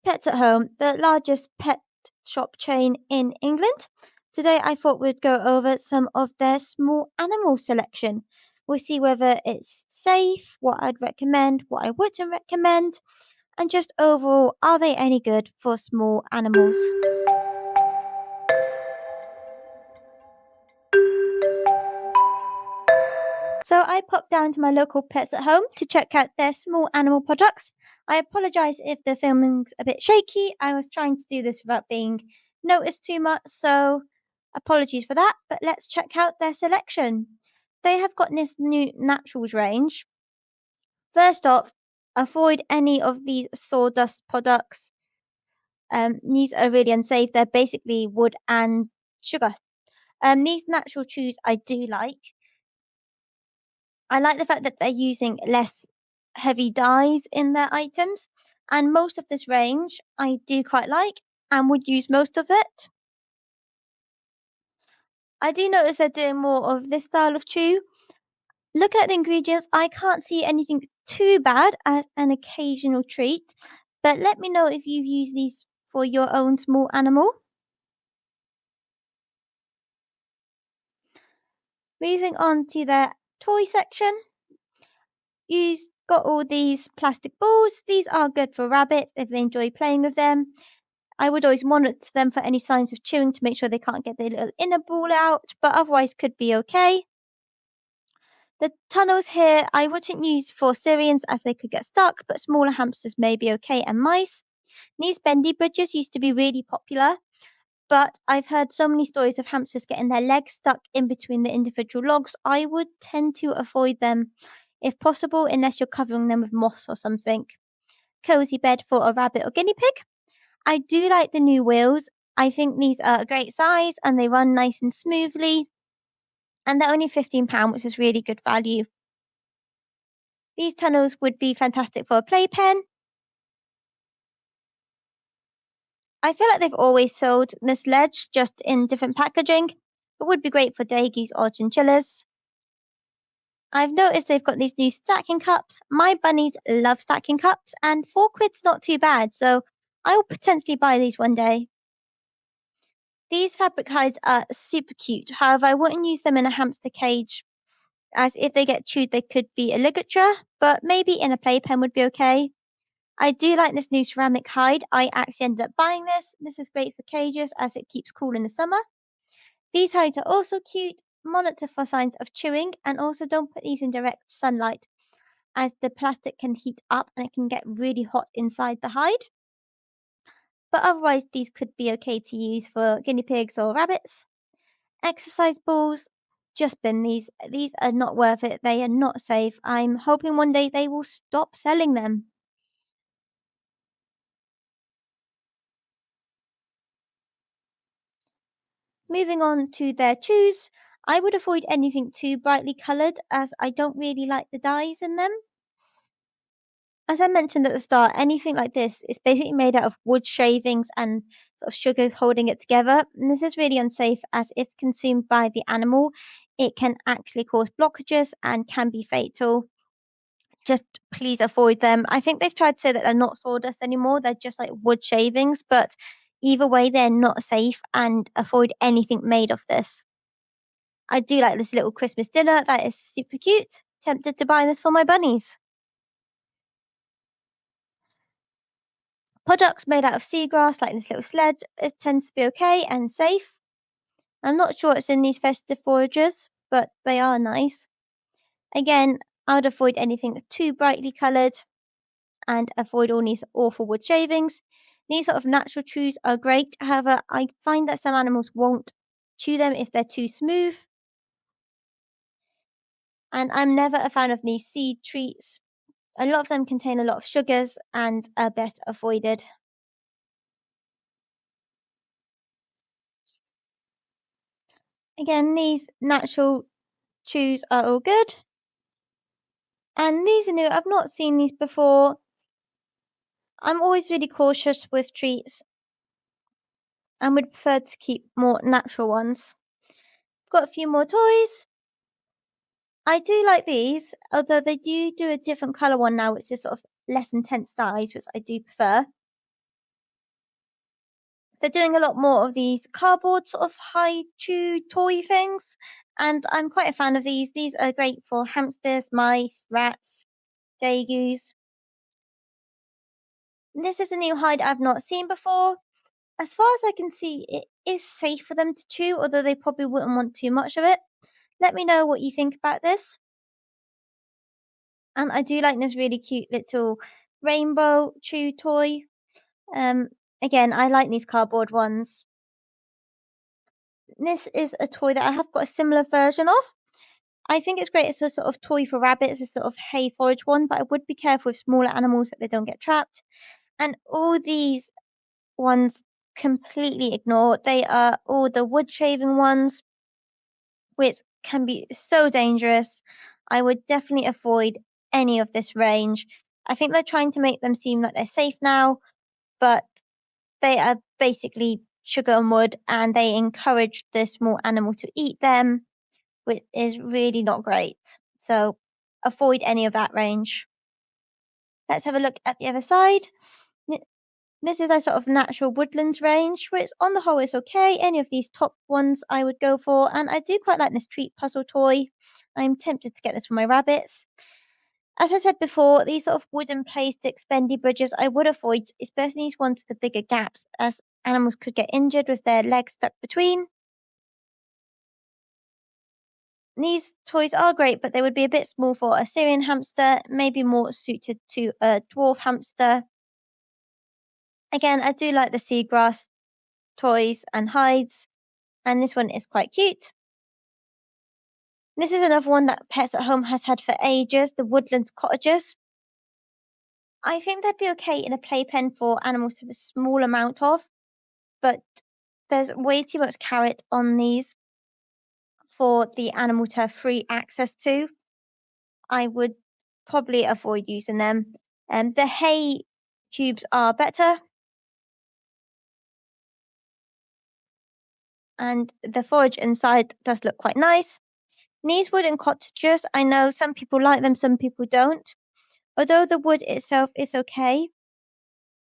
Pets at Home, the largest pet shop chain in England. Today, I thought we'd go over some of their small animal selection. We'll see whether it's safe, what I'd recommend, what I wouldn't recommend, and just overall, are they any good for small animals? So I popped down to my local Pets at Home to check out their small animal products. I apologise if the filming's a bit shaky. I was trying to do this without being noticed too much, so apologies for that. But let's check out their selection. They have got this new naturals range. First off, avoid any of these sawdust products. These are really unsafe. They're basically wood and sugar. These natural chews I do like. I like the fact that they're using less heavy dyes in their items, and most of this range I do quite like and would use most of it. I do notice they're doing more of this style of chew. Looking at the ingredients, I can't see anything too bad as an occasional treat, but let me know if you've used these for your own small animal. Moving on to their toy section. You've got all these plastic balls. These are good for rabbits if they enjoy playing with them. I would always monitor them for any signs of chewing to make sure they can't get their little inner ball out, but otherwise could be okay. The tunnels here I wouldn't use for Syrians as they could get stuck, but smaller hamsters may be okay and mice. These bendy bridges used to be really popular, but I've heard so many stories of hamsters getting their legs stuck in between the individual logs. I would tend to avoid them if possible, unless you're covering them with moss or something. Cozy bed for a rabbit or guinea pig. I do like the new wheels. I think these are a great size and they run nice and smoothly. And they're only £15, which is really good value. These tunnels would be fantastic for a playpen. I feel like they've always sold this ledge just in different packaging. It would be great for daygoose or chinchillas. I've noticed they've got these new stacking cups. My bunnies love stacking cups, and £4's not too bad, so I will potentially buy these one day. These fabric hides are super cute. However, I wouldn't use them in a hamster cage, as if they get chewed, they could be a ligature, but maybe in a playpen would be okay. I do like this new ceramic hide. I actually ended up buying this. This is great for cages as it keeps cool in the summer. These hides are also cute. Monitor for signs of chewing, and also don't put these in direct sunlight, as the plastic can heat up and it can get really hot inside the hide. But otherwise, these could be okay to use for guinea pigs or rabbits. Exercise balls, just bin these. These are not worth it. They are not safe. I'm hoping one day they will stop selling them. Moving on to their chews, I would avoid anything too brightly coloured as I don't really like the dyes in them. As I mentioned at the start, anything like this is basically made out of wood shavings and sort of sugar holding it together. And this is really unsafe as if consumed by the animal, it can actually cause blockages and can be fatal. Just please avoid them. I think they've tried to say that they're not sawdust anymore, they're just like wood shavings, but either way, they're not safe, and avoid anything made of this. I do like this little Christmas dinner, that is super cute. Tempted to buy this for my bunnies. Products made out of seagrass, like this little sledge, it tends to be okay and safe. I'm not sure what's in these festive foragers, but they are nice. Again, I would avoid anything too brightly coloured and avoid all these awful wood shavings. These sort of natural chews are great. However, I find that some animals won't chew them if they're too smooth. And I'm never a fan of these seed treats. A lot of them contain a lot of sugars and are best avoided. Again, these natural chews are all good. And these are new. I've not seen these before. I'm always really cautious with treats and would prefer to keep more natural ones. Got a few more toys. I do like these, although they do a different colour one now, which is sort of less intense dyes, which I do prefer. They're doing a lot more of these cardboard sort of high chew toy things, and I'm quite a fan of these. These are great for hamsters, mice, rats, jagus. This is a new hide I've not seen before. As far as I can see, it is safe for them to chew, although they probably wouldn't want too much of it. Let me know what you think about this. And I do like this really cute little rainbow chew toy. Um, Again, I like these cardboard ones. This is a toy that I have got a similar version of. I think it's great as a sort of toy for rabbits, a sort of hay forage one, but I would be careful with smaller animals that they don't get trapped. And all these ones completely ignored. They are all the wood shaving ones, which can be so dangerous. I would definitely avoid any of this range. I think they're trying to make them seem like they're safe now, but they are basically sugar and wood, and they encourage the small animal to eat them, which is really not great. So avoid any of that range. Let's have a look at the other side. This is a sort of natural woodlands range, which on the whole is okay. Any of these top ones I would go for, and I do quite like this treat puzzle toy. I'm tempted to get this for my rabbits. As I said before, these sort of wooden plastic spendy bridges I would avoid, especially these ones with the bigger gaps, as animals could get injured with their legs stuck between. These toys are great, but they would be a bit small for a Syrian hamster, maybe more suited to a dwarf hamster. Again, I do like the seagrass toys and hides, and this one is quite cute. This is another one that Pets at Home has had for ages, the woodlands cottages. I think they'd be okay in a playpen for animals to have a small amount of, but there's way too much carrot on these for the animal to have free access to. I would probably avoid using them. The hay cubes are better, and the forage inside does look quite nice. These wooden cottages, I know some people like them, some people don't. Although the wood itself is okay,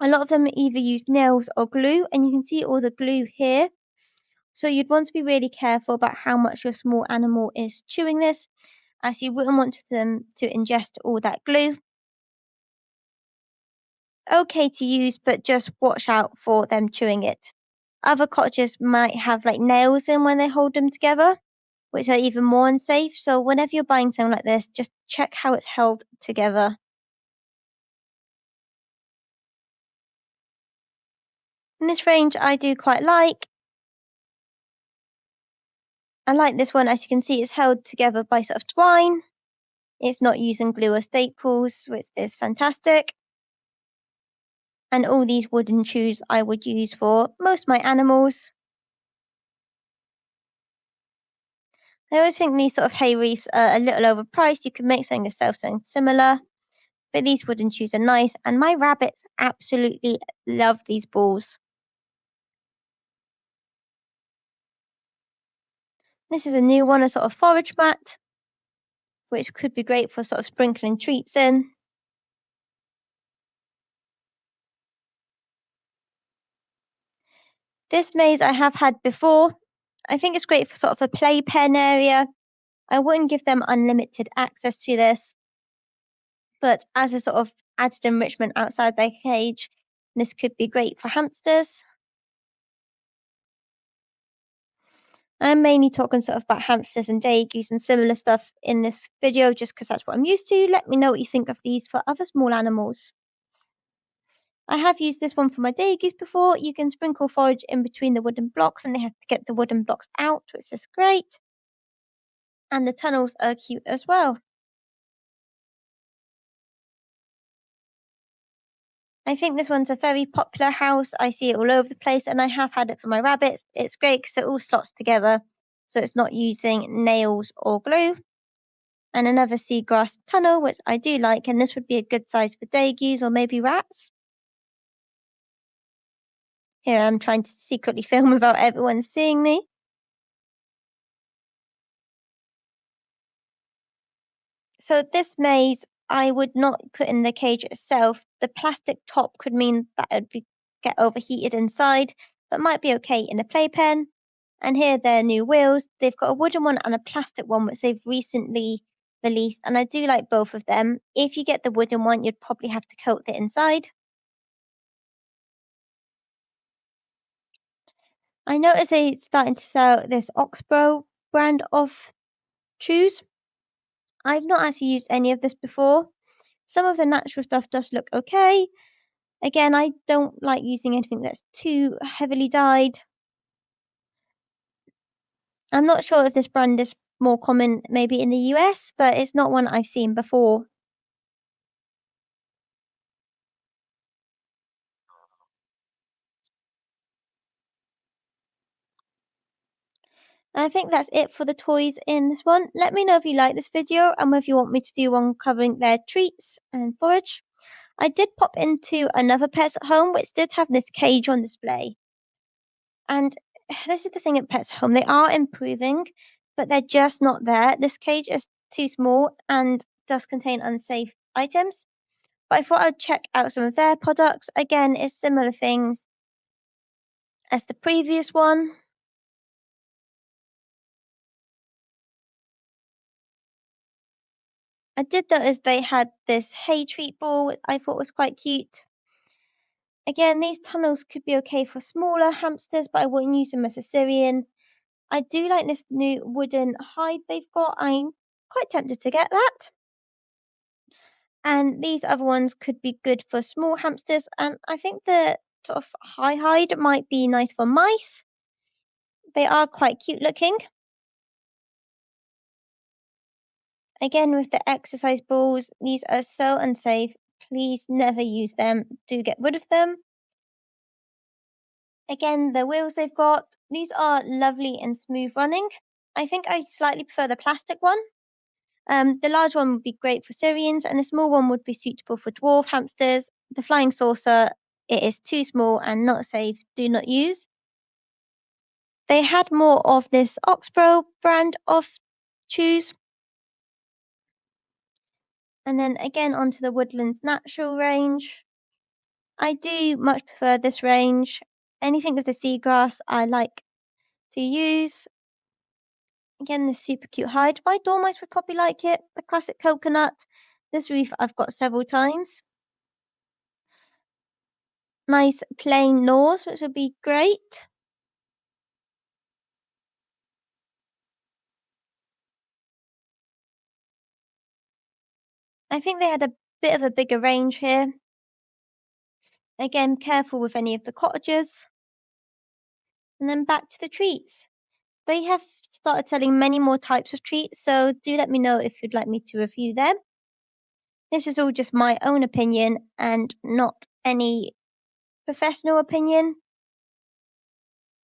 a lot of them either use nails or glue, and you can see all the glue here. So you'd want to be really careful about how much your small animal is chewing this, as you wouldn't want them to ingest all that glue. Okay to use, but just watch out for them chewing it. Other cottages might have like nails in when they hold them together, which are even more unsafe. So whenever you're buying something like this, just check how it's held together. In this range, I do quite like. I like this one, as you can see, it's held together by sort of twine. It's not using glue or staples, which is fantastic. And all these wooden chews I would use for most of my animals. I always think these sort of hay reefs are a little overpriced. You can make something yourself, something similar. But these wooden chews are nice, and my rabbits absolutely love these balls. This is a new one, a sort of forage mat, which could be great for sort of sprinkling treats in. This maze I have had before. I think it's great for sort of a playpen area. I wouldn't give them unlimited access to this, but as a sort of added enrichment outside their cage, this could be great for hamsters. I'm mainly talking sort of about hamsters and jagus and similar stuff in this video just because that's what I'm used to. Let me know what you think of these for other small animals. I have used this one for my jagus before. You can sprinkle forage in between the wooden blocks, and they have to get the wooden blocks out, which is great. And the tunnels are cute as well. I think this one's a very popular house. I see it all over the place, and I have had it for my rabbits. It's great because it all slots together, so it's not using nails or glue. And another seagrass tunnel, which I do like, and this would be a good size for jagus or maybe rats. Here I'm trying to secretly film without everyone seeing me. So this maze, I would not put in the cage itself. The plastic top could mean that it would get overheated inside. but might be okay in a playpen. And here are their new wheels. They've got a wooden one and a plastic one, which they've recently released, and I do like both of them. If you get the wooden one, you'd probably have to coat the inside. I noticed they're starting to sell this Oxbow brand of shoes. I've not actually used any of this before. Some of the natural stuff does look okay. Again, I don't like using anything that's too heavily dyed. I'm not sure if this brand is more common maybe in the US, but it's not one I've seen before. I think that's it for the toys in this one. Let me know if you like this video and if you want me to do one covering their treats and forage. I did pop into another Pets at Home, which did have this cage on display. And this is the thing at Pets at Home, they are improving, but they're just not there. This cage is too small and does contain unsafe items. But I thought I'd check out some of their products. Again, it's similar things as the previous one. I did notice they had this hay treat ball, which I thought was quite cute. Again, these tunnels could be okay for smaller hamsters, but I wouldn't use them as a Syrian. I do like this new wooden hide they've got. I'm quite tempted to get that. And these other ones could be good for small hamsters. And I think the sort of high hide might be nice for mice. They are quite cute looking. Again, with the exercise balls, these are so unsafe. Please never use them. Do get rid of them. Again, the wheels they've got, these are lovely and smooth running. I think I slightly prefer the plastic one. The large one would be great for Syrians, and the small one would be suitable for dwarf hamsters. The flying saucer, it is too small and not safe. Do not use. They had more of this Oxbow brand of shoes. And then again onto the Woodlands Natural range. I do much prefer this range. Anything with the seagrass I like to use. Again, the super cute hide. My dormice would probably like it. The classic coconut. This wreath I've got several times. Nice plain nose, which would be great. I think they had a bit of a bigger range here. Again, careful with any of the cottages. And then back to the treats. They have started selling many more types of treats, so do let me know if you'd like me to review them. This is all just my own opinion and not any professional opinion.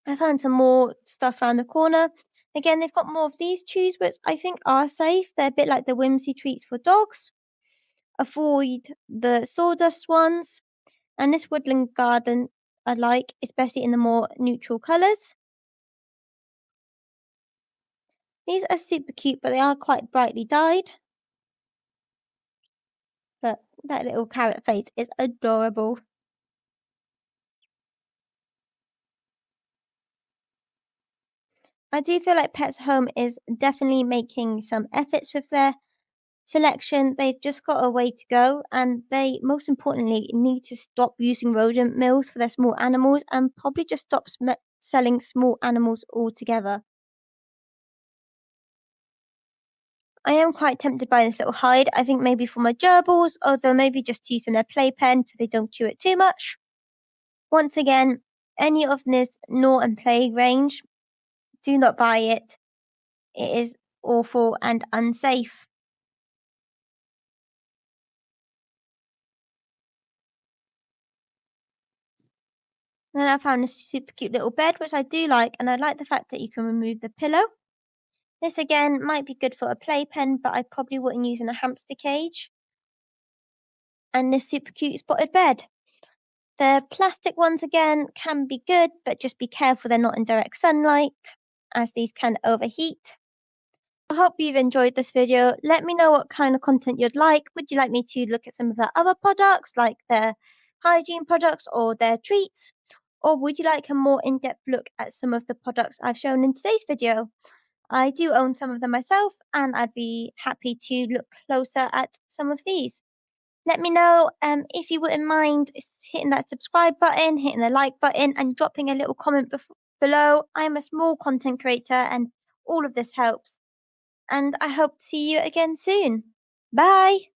I found some more stuff around the corner. Again, they've got more of these chews, which I think are safe. They're a bit like the whimsy treats for dogs. Avoid the sawdust ones. And this woodland garden I like, especially in the more neutral colours. These are super cute, but they are quite brightly dyed. But that little carrot face is adorable. I do feel like Pets Home is definitely making some efforts with their selection. They've just got a way to go, and they, most importantly, need to stop using rodent mills for their small animals and probably just stop selling small animals altogether. I am quite tempted by this little hide. I think maybe for my gerbils, although maybe just using their playpen so they don't chew it too much. Once again, any of this Gnaw and Play range, do not buy it. It is awful and unsafe. Then I found a super cute little bed, which I do like, and I like the fact that you can remove the pillow. This again might be good for a playpen, but I probably wouldn't use in a hamster cage. And this super cute spotted bed. The plastic ones again can be good, but just be careful they're not in direct sunlight, as these can overheat. I hope you've enjoyed this video. Let me know what kind of content you'd like. Would you like me to look at some of their other products, like their hygiene products or their treats? Or would you like a more in-depth look at some of the products I've shown in today's video? I do own some of them myself, and I'd be happy to look closer at some of these. Let me know if you wouldn't mind hitting that subscribe button, hitting the like button, and dropping a little comment below. I'm a small content creator, and all of this helps. And I hope to see you again soon. Bye!